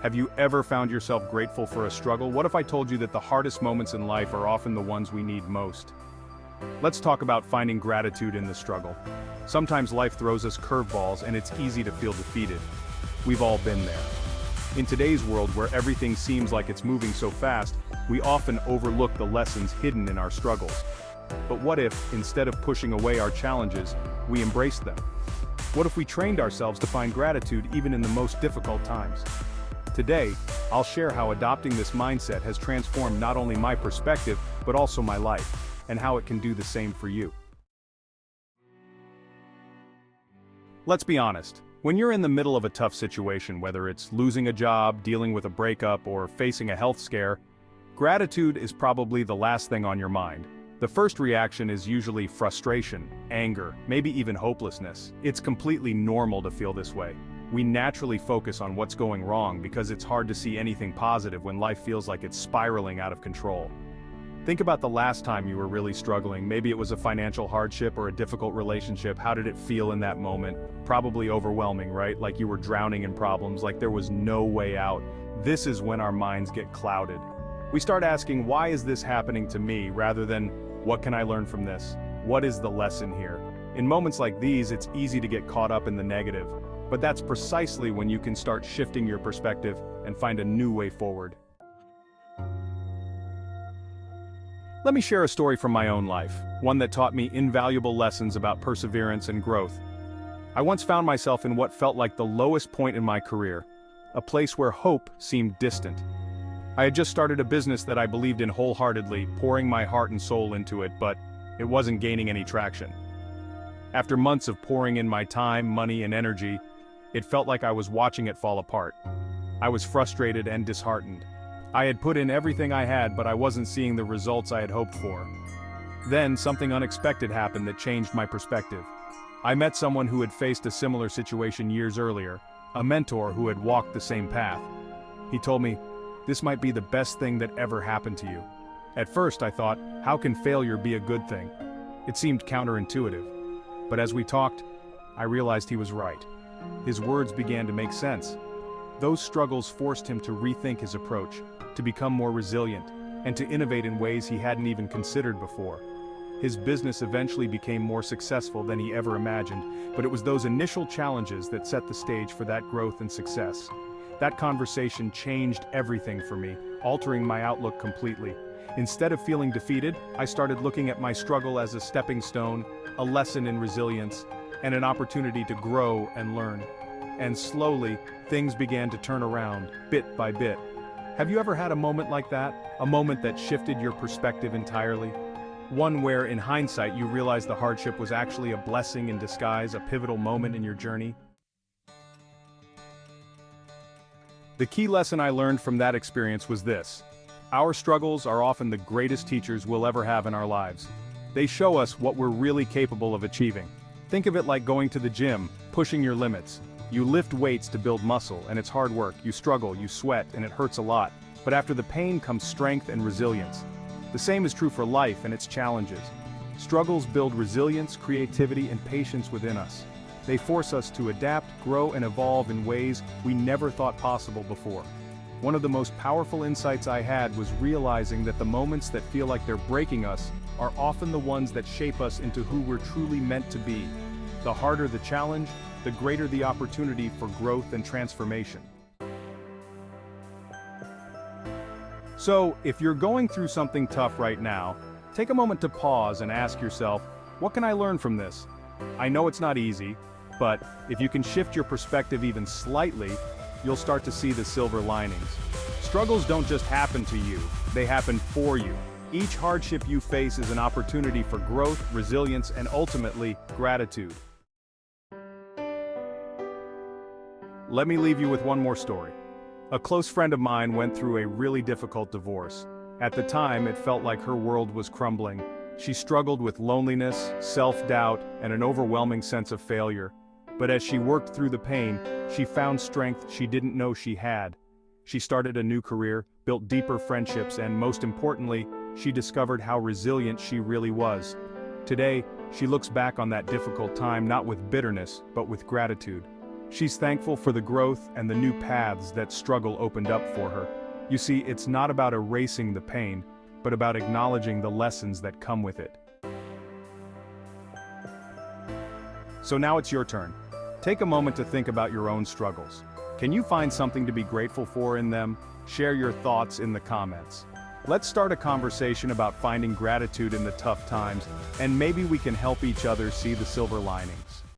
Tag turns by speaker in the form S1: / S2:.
S1: Have you ever found yourself grateful for a struggle? What if I told you that the hardest moments in life are often the ones we need most? Let's talk about finding gratitude in the struggle. Sometimes life throws us curveballs and it's easy to feel defeated. We've all been there. In today's world where everything seems like it's moving so fast, we often overlook the lessons hidden in our struggles. But what if, instead of pushing away our challenges, we embraced them? What if we trained ourselves to find gratitude even in the most difficult times? Today, I'll share how adopting this mindset has transformed not only my perspective, but also my life, and how it can do the same for you. Let's be honest. When you're in the middle of a tough situation, whether it's losing a job, dealing with a breakup, or facing a health scare, gratitude is probably the last thing on your mind. The first reaction is usually frustration, anger, maybe even hopelessness. It's completely normal to feel this way. We naturally focus on what's going wrong because it's hard to see anything positive when life feels like it's spiraling out of control. Think about the last time you were really struggling. Maybe it was a financial hardship or a difficult relationship. How did it feel in that moment? Probably overwhelming, right? Like you were drowning in problems, like there was no way out. This is when our minds get clouded. We start asking, why is this happening to me, rather than, what can I learn from this? What is the lesson here? In moments like these, it's easy to get caught up in the negative. But that's precisely when you can start shifting your perspective and find a new way forward. Let me share a story from my own life, one that taught me invaluable lessons about perseverance and growth. I once found myself in what felt like the lowest point in my career, a place where hope seemed distant. I had just started a business that I believed in wholeheartedly, pouring my heart and soul into it, but it wasn't gaining any traction. After months of pouring in my time, money, and energy, it felt like I was watching it fall apart. I was frustrated and disheartened. I had put in everything I had, but I wasn't seeing the results I had hoped for. Then something unexpected happened that changed my perspective. I met someone who had faced a similar situation years earlier, a mentor who had walked the same path. He told me, "This might be the best thing that ever happened to you." At first I thought, how can failure be a good thing? It seemed counterintuitive. But as we talked, I realized he was right. His words began to make sense. Those struggles forced him to rethink his approach, to become more resilient, and to innovate in ways he hadn't even considered before. His business eventually became more successful than he ever imagined, but it was those initial challenges that set the stage for that growth and success. That conversation changed everything for me, altering my outlook completely. Instead of feeling defeated, I started looking at my struggle as a stepping stone, a lesson in resilience, and an opportunity to grow and learn. And slowly, things began to turn around, bit by bit. Have you ever had a moment like that? A moment that shifted your perspective entirely? One where, in hindsight, you realized the hardship was actually a blessing in disguise, a pivotal moment in your journey? The key lesson I learned from that experience was this: our struggles are often the greatest teachers we'll ever have in our lives. They show us what we're really capable of achieving. Think of it like going to the gym, pushing your limits. You lift weights to build muscle, and it's hard work. You struggle, you sweat, and it hurts a lot. But after the pain comes strength and resilience. The same is true for life and its challenges. Struggles build resilience, creativity, and patience within us. They force us to adapt, grow, and evolve in ways we never thought possible before. One of the most powerful insights I had was realizing that the moments that feel like they're breaking us are often the ones that shape us into who we're truly meant to be. The harder the challenge, the greater the opportunity for growth and transformation. So, if you're going through something tough right now, take a moment to pause and ask yourself, what can I learn from this? I know it's not easy, but if you can shift your perspective even slightly, you'll start to see the silver linings. Struggles don't just happen to you, they happen for you. Each hardship you face is an opportunity for growth, resilience, and ultimately, gratitude. Let me leave you with one more story. A close friend of mine went through a really difficult divorce. At the time, it felt like her world was crumbling. She struggled with loneliness, self-doubt, and an overwhelming sense of failure. But as she worked through the pain, she found strength she didn't know she had. She started a new career, built deeper friendships, and most importantly, she discovered how resilient she really was. Today, she looks back on that difficult time not with bitterness, but with gratitude. She's thankful for the growth and the new paths that struggle opened up for her. You see, it's not about erasing the pain, but about acknowledging the lessons that come with it. So now it's your turn. Take a moment to think about your own struggles. Can you find something to be grateful for in them? Share your thoughts in the comments. Let's start a conversation about finding gratitude in the tough times, and maybe we can help each other see the silver linings.